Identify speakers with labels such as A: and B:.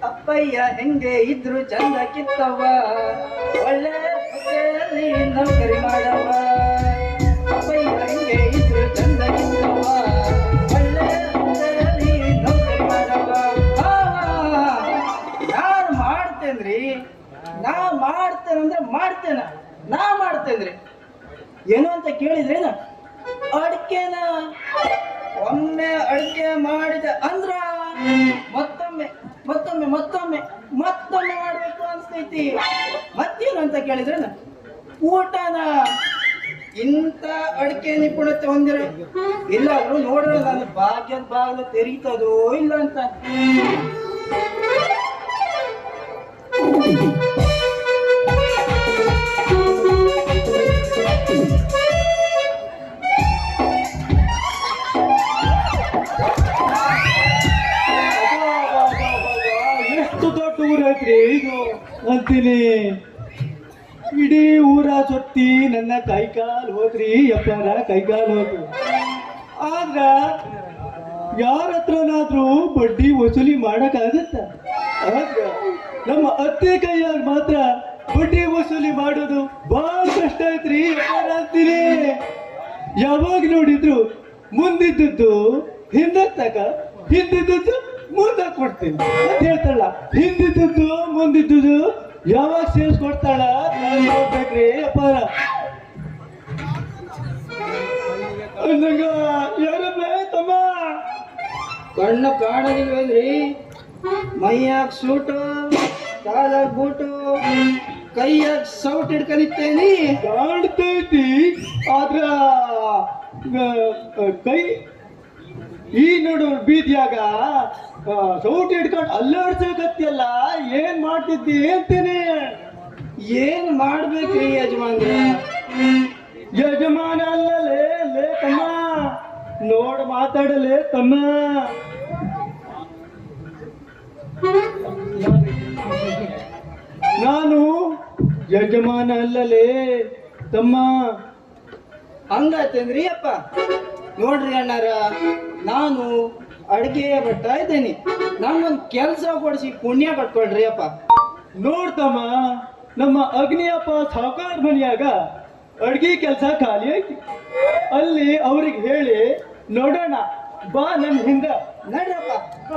A: ಅಪ್ಪಯ್ಯ ಹೆಂಗೆ ಇದ್ರು ಚಂದ ಕಿತ್ತವ, ಒಳ್ಳೆ ಹುದ್ದೆಯಲ್ಲಿ ನೌಕರಿ ಮಾಡವ. ಅಪ್ಪಯ್ಯ ಹೆಂಗೆ ಇದ್ರು ಚಂದ ಕಿತ್ತವ, ಒಳ್ಳೆ ಹುದ್ದೆಯಲ್ಲಿ ನೌಕರಿ ಮಾಡವ. ನಾನು ಮಾಡ್ತೇನ್ರಿ, ನಾ ಮಾಡ್ತೇನಂದ್ರೆ ಮಾಡ್ತೇನ, ನಾ ಮಾಡ್ತೇನ್ರಿ. ಏನು ಅಂತ ಕೇಳಿದ್ರೇನ, ಅಡಿಕೆನ ಒಮ್ಮೆ ಅಡಿಕೆ ಮಾಡಿದ ಅಂದ್ರ ಮತ್ತೊಮ್ಮೆ ಮತ್ತೊಮ್ಮೆ ಮತ್ತೊಮ್ಮೆ ಮತ್ತೊಮ್ಮೆ ಮಾಡ್ಬೇಕು ಅನ್ಸ್ತೈತಿ. ಮತ್ತೇನು ಅಂತ ಕೇಳಿದ್ರೇನ, ಊಟನ ಇಂಥ ಅಡಿಕೆ ನಿಪುಣತೆ ಹೊಂದಿರ ಇಲ್ಲಾದ್ರೂ ನೋಡ್ರ ನನ್ನ ಭಾಗ್ಯದ ಬಾಗಿಲು ತೆರೀತದೋ ಇಲ್ಲ ಅಂತ.
B: ಇದು ಅಂತೀನಿ, ಇಡೀ ಊರ ಸುತ್ತಿ ನನ್ನ ಕೈಕಾಲು ಹೋದ್ರಿ ಅಪ್ಪಾರ, ಕೈಕಾಲು ಹೋದ್ರು. ಆದ್ರ ಯಾರ ಹತ್ರನಾದ್ರೂ ಬಡ್ಡಿ ವಸೂಲಿ ಮಾಡಕ್ಕಾಗತ್ತ? ಆದ್ರ ನಮ್ಮ ಅತ್ತೆ ಕೈಯಾಗ ಮಾತ್ರ ಬಡ್ಡಿ ವಸೂಲಿ ಮಾಡೋದು ಬಹಳ ಕಷ್ಟ ಐತ್ರಿ ಅಪ್ಪಾರ ಅಂತೀನಿ. ಯಾವಾಗ ನೋಡಿದ್ರು ಮುಂದಿದ್ದದ್ದು ಹಿಂದಕ್ ತಕ, ಹಿಂದಿದ್ದದ್ದು ಮುಂದೆ ಕೊಡ್ತೀನಿ ಅಂತ ಹೇಳ್ತಾಳ. ಹಿಂದಿದ್ದು ಮುಂದಿದ್ದು ಯಾವಾಗ ಸೇರಿಸ್ಕೊಡ್ತಾಳ ನೋಡ್ಬೇಕ್ರಿ ಅಪ್ಪಾರ. ಅಂದಂಗ ಯಾರಪ್ಪ ತಮ್ಮ
A: ಕಣ್ಣು ಕಾಣೋದಿಲ್ವೇನ್ರಿ? ಮೈಯಾಗ ಸೂಟು, ಕಾಲಾಗ ಬೂಟು, ಕೈಯಾಗ ಸೌಟ್ ಹಿಡ್ಕೊಂಡಿತ್ತೇನಿ.
B: ಕಾಣ್ತೈತಿ, ಆದ್ರ ಕೈ ಈ ನೋಡು ಬೀದಿಯಾಗ ಸೌಟ್ ಹಿಡ್ಕೊಂಡು ಅಲ್ಲಾಡ್ಸಕತ್ತಿಯಲ್ಲ, ಏನ್ ಮಾಡ್ತಿದ್ದಿ ಅಂತೇನೆ.
A: ಏನ್ ಮಾಡ್ಬೇಕ್ರಿ ಯಜಮಾನ್ರ?
B: ಯಜಮಾನ ಅಲ್ಲಲೇ ಲೇ ತಮ್ಮ, ನೋಡ್ ಮಾತಾಡಲೇ ತಮ್ಮ. ನಾನು ಯಜಮಾನ ಅಲ್ಲಲೇ ತಮ್ಮ.
A: ಹಂಗಾತೇನ್ರಿ ಅಪ್ಪ? ನೋಡ್ರಿ ಅಣ್ಣಾರ, ನಾನು ಅಡಿಗೆ ಭಟ್ಟ ಇದ್ದೇನೆ, ನಮ್ಗೊಂದು ಕೆಲಸ ಕೊಡಿಸಿ ಪುಣ್ಯ ಕಟ್ಕೊಳ್ರಿ ಅಪ್ಪ.
B: ನೋಡ್ತಮ್ಮ, ನಮ್ಮ ಅಗ್ನಿಯಪ್ಪ ಸಾವುಕಾರ ಮನೆಯಾಗ ಅಡ್ಗೆ ಕೆಲಸ ಖಾಲಿ ಐತಿ. ಅಲ್ಲಿ ಅವ್ರಿಗೆ ಹೇಳಿ ನೋಡೋಣ ಬಾ ನನ್ನ ಹಿಂದ
A: ನಡ್ರಪ್ಪ.